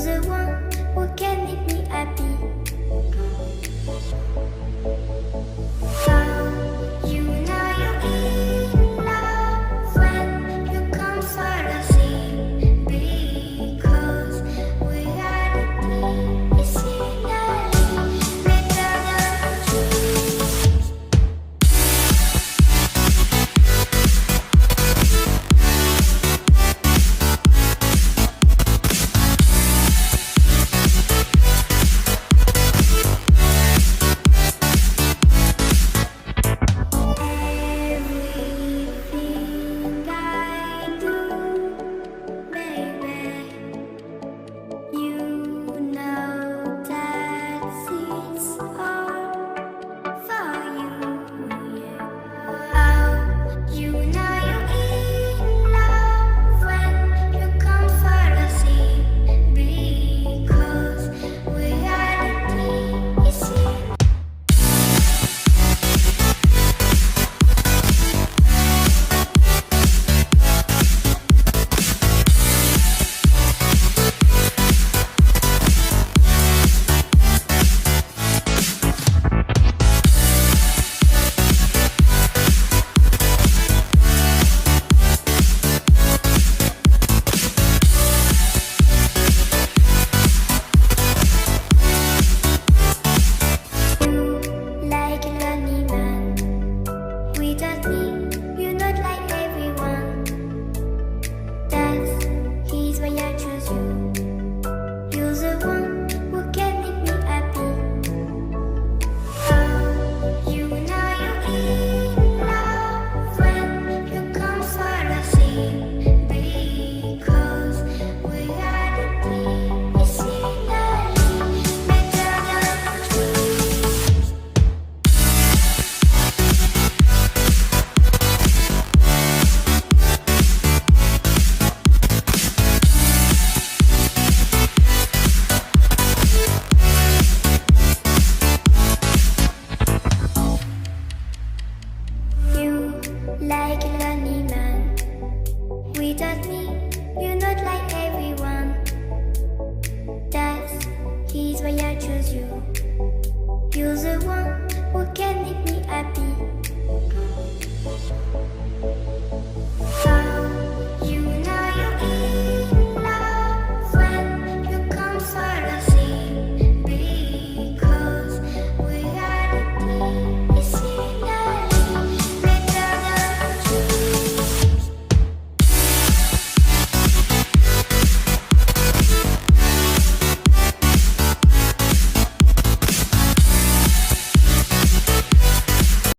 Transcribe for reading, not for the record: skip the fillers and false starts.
the one who can make me happy. How you know you're in love when you come for the sea, because reality is finally better than dreams. Everything I do, baby, you know that it's all for you. Oh, you know you're in love when you come for the sea, because reality is finally. Like a lonely man, without me, you're not like everyone. That is why I choose you. You're the one who can make me happy. Oh, you know you're in love when you come for the sea, because reality is finally better than dreams. You like a lonely man, without me, you're not like everyone. That is why